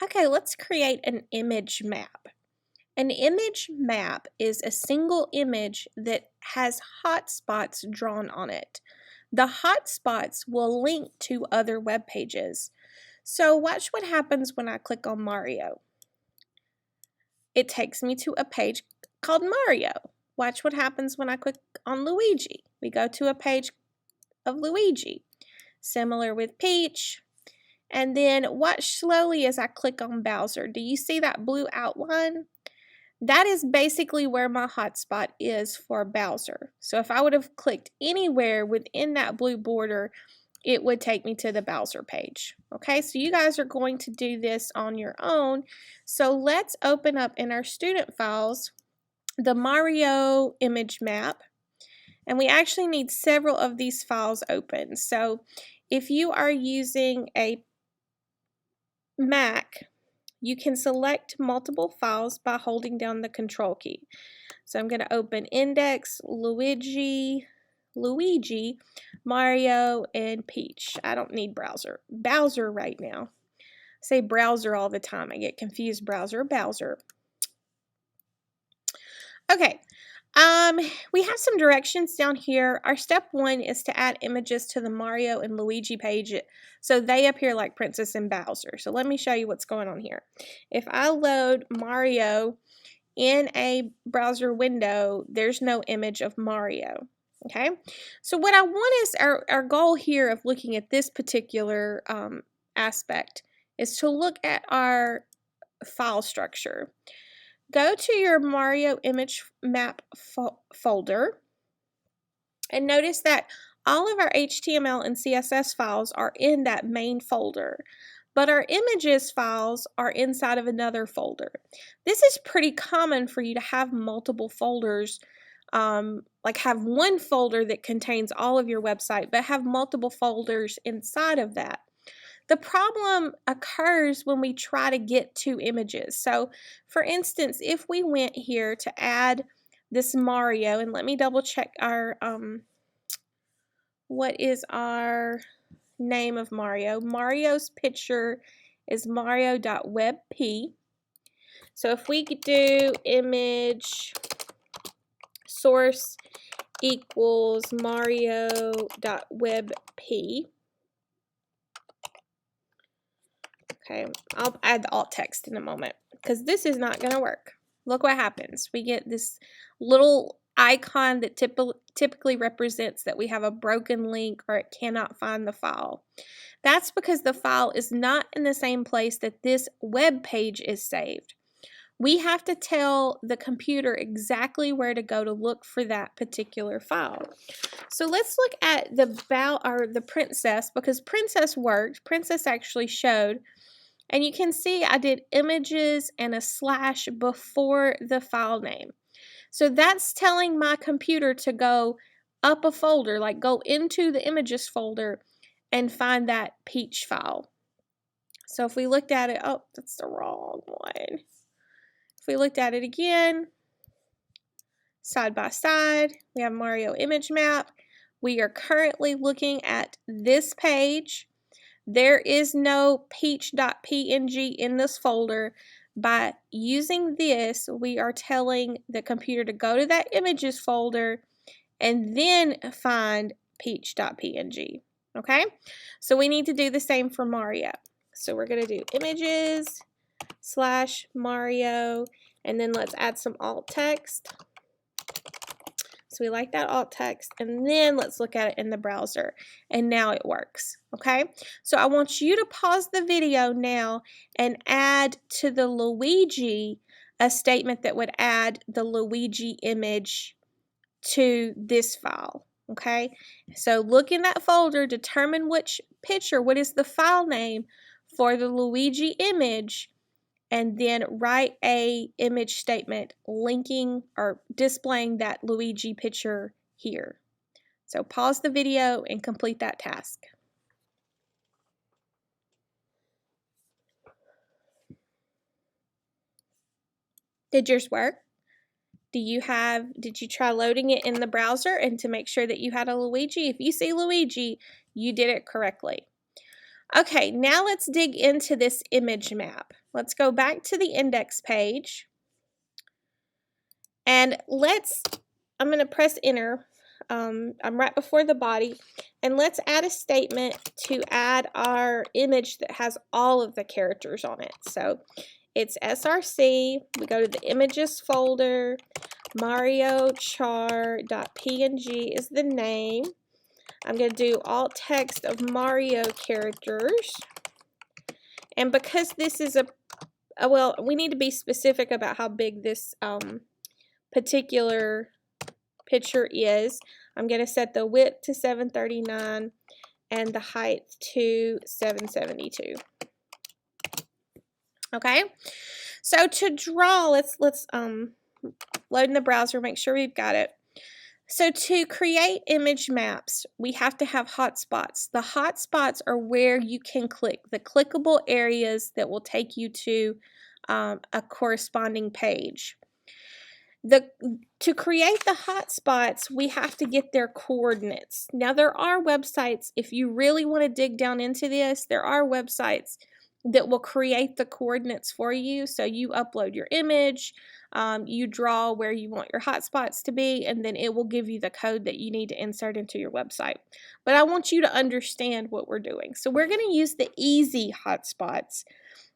Okay, let's create an image map. An image map is a single image that has hotspots drawn on it. The hotspots will link to other web pages. So watch what happens when I click on Mario. It takes me to a page called Mario. Watch what happens when I click on Luigi. We go to a page of Luigi. Similar with Peach. And then watch slowly as I click on Bowser. Do you see that blue outline? That is basically where my hotspot is for Bowser. So if I would have clicked anywhere within that blue border, it would take me to the Bowser page. Okay, so you guys are going to do this on your own. So let's open up in our student files the Mario image map. And we actually need several of these files open. So if you are using a Mac, you can select multiple files by holding down the control key. So I'm going to open Index, Luigi, Mario, and Peach. I don't need Bowser right now. I say browser all the time. I get confused. Bowser. Okay. We have some directions down here. Our step 1 is to add images to the Mario and Luigi page so they appear like Princess and Bowser. So let me show you what's going on here. If I load Mario in a browser window, there's no image of Mario. Okay, so what I want is our goal here of looking at this particular aspect is to look at our file structure. Go to your Mario image map folder and notice that all of our HTML and CSS files are in that main folder, but our images files are inside of another folder. This is pretty common for you to have multiple folders, like have one folder that contains all of your website, but have multiple folders inside of that. The problem occurs when we try to get two images. So for instance, if we went here to add this Mario, and let me double check our, what is our name of Mario? Mario's picture is mario.webp. So if we could do image source equals mario.webp. Okay, I'll add the alt text in a moment because this is not going to work. Look what happens. We get this little icon that typically represents that we have a broken link or it cannot find the file. That's because the file is not in the same place that this web page is saved. We have to tell the computer exactly where to go to look for that particular file. So let's look at the princess, because princess worked. Princess actually showed. And you can see I did images and a slash before the file name. So that's telling my computer to go up a folder, like go into the images folder and find that Peach file. So if we looked at it, oh, that's the wrong one. If we looked at it again, side by side, we have Mario image map. We are currently looking at this page. There is no peach.png in this folder. By using this, we are telling the computer to go to that images folder and then find peach.png. Okay, so we need to do the same for Mario. So we're going to do images / Mario, and then let's add some alt text. So we like that alt text, and then let's look at it in the browser, and now it works. Okay, so I want you to pause the video now and add to the Luigi a statement that would add the Luigi image to this file. Okay, so look in that folder, determine which picture, what is the file name for the Luigi image, and then write a image statement linking or displaying that Luigi picture here. So pause the video and complete that task. Did yours work? Did you try loading it in the browser and to make sure that you had a Luigi? If you see Luigi, you did it correctly. Okay, now let's dig into this image map. let's go back to the index page. And I'm going to press enter. I'm right before the body. And let's add a statement to add our image that has all of the characters on it. So it's src. We go to the images folder. mariochar.png is the name. I'm going to do alt text of Mario characters. And because this is well, we need to be specific about how big this particular picture is. I'm going to set the width to 739 and the height to 772. Okay, so to draw, let's load in the browser, make sure we've got it. So to create image maps, we have to have hotspots. The hotspots are where you can click, the clickable areas that will take you to a corresponding page. To create the hotspots, we have to get their coordinates. Now, there are websites, if you really want to dig down into this, there are websites that will create the coordinates for you. So you upload your image, you draw where you want your hotspots to be, and then it will give you the code that you need to insert into your website. But I want you to understand what we're doing. So we're going to use the easy hotspots.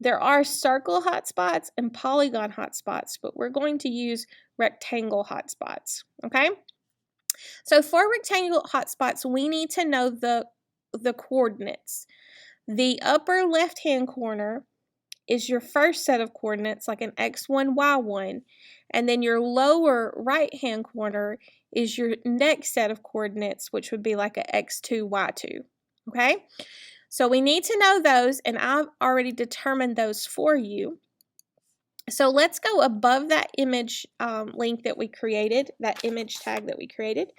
There are circle hotspots and polygon hotspots, but we're going to use rectangle hotspots, okay? So for rectangle hotspots, we need to know the coordinates. The upper left-hand corner is your first set of coordinates, like an x1, y1, and then your lower right-hand corner is your next set of coordinates, which would be like a x2, y2, okay? So we need to know those, and I've already determined those for you. So let's go above that image link that we created, that image tag that we created,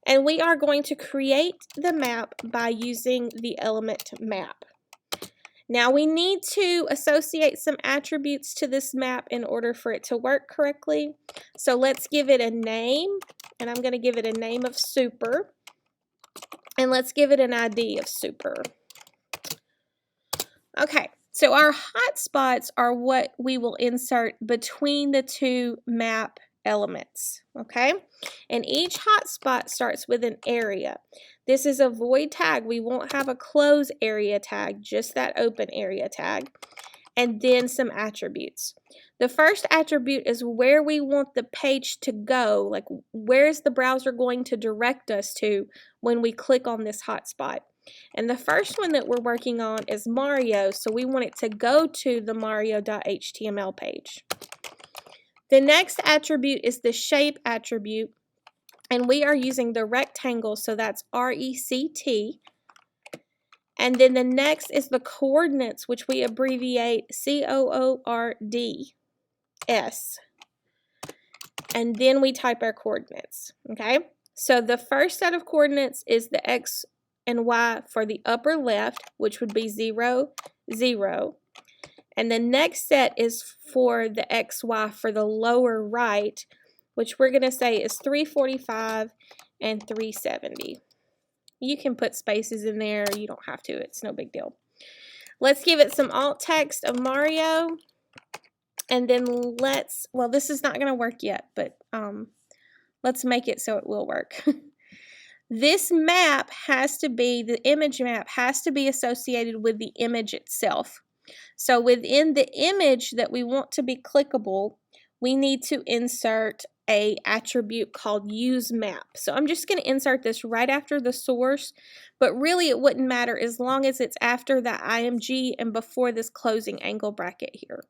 and we are going to create the map by using the element map. Now we need to associate some attributes to this map in order for it to work correctly. So let's give it a name, and I'm going to give it a name of super, and let's give it an ID of super. Okay, so our hotspots are what we will insert between the two map elements, okay? And each hotspot starts with an area. This is a void tag. We won't have a close area tag, just that open area tag, and then some attributes. The first attribute is where we want the page to go, like where is the browser going to direct us to when we click on this hotspot. And the first one that we're working on is Mario, so we want it to go to the mario.html page. The next attribute is the shape attribute, and we are using the rectangle, so that's RECT. And then the next is the coordinates, which we abbreviate COORDS. And then we type our coordinates, okay? So the first set of coordinates is the X and Y for the upper left, which would be 0, 0. And the next set is for the XY for the lower right, which we're going to say is 345 and 370. You can put spaces in there. You don't have to. It's no big deal. Let's give it some alt text of Mario. And then well, this is not going to work yet, but let's make it so it will work. This map has to be, the image map has to be associated with the image itself. So within the image that we want to be clickable, we need to insert a attribute called use map. So I'm just going to insert this right after the source, but really it wouldn't matter as long as it's after the IMG and before this closing angle bracket here.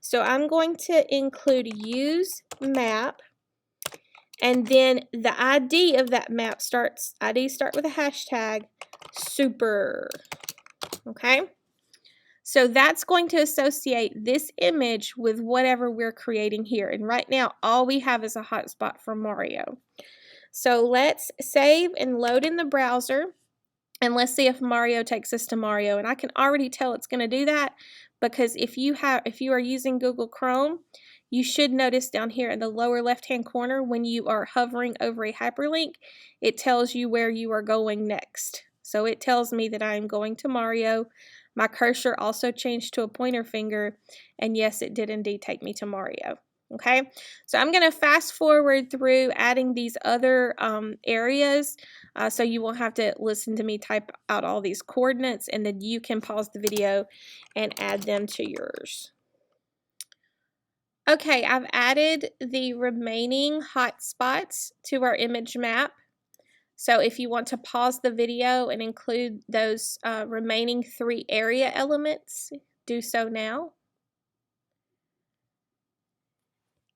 So I'm going to include use map, and then the ID of that map start with a hashtag super, okay? So that's going to associate this image with whatever we're creating here. And right now, all we have is a hotspot for Mario. So let's save and load in the browser. And let's see if Mario takes us to Mario. And I can already tell it's going to do that because if you are using Google Chrome, you should notice down here in the lower left-hand corner when you are hovering over a hyperlink, it tells you where you are going next. So it tells me that I am going to Mario. My cursor also changed to a pointer finger, and yes, it did indeed take me to Mario. Okay, so I'm going to fast forward through adding these other areas so you won't have to listen to me type out all these coordinates, and then you can pause the video and add them to yours. Okay, I've added the remaining hotspots to our image map. So if you want to pause the video and include those remaining 3 area elements, do so now.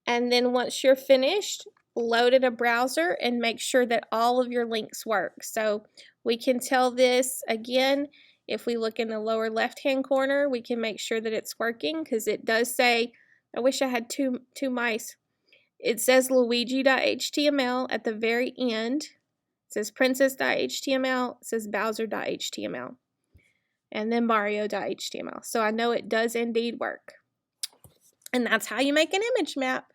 And then once you're finished, load in a browser and make sure that all of your links work. So we can tell this again, if we look in the lower left-hand corner, we can make sure that it's working because it does say, I wish I had two mice. It says Luigi.html at the very end. It says princess.html, it says Bowser.html, and then Mario.html. So I know it does indeed work. And that's how you make an image map.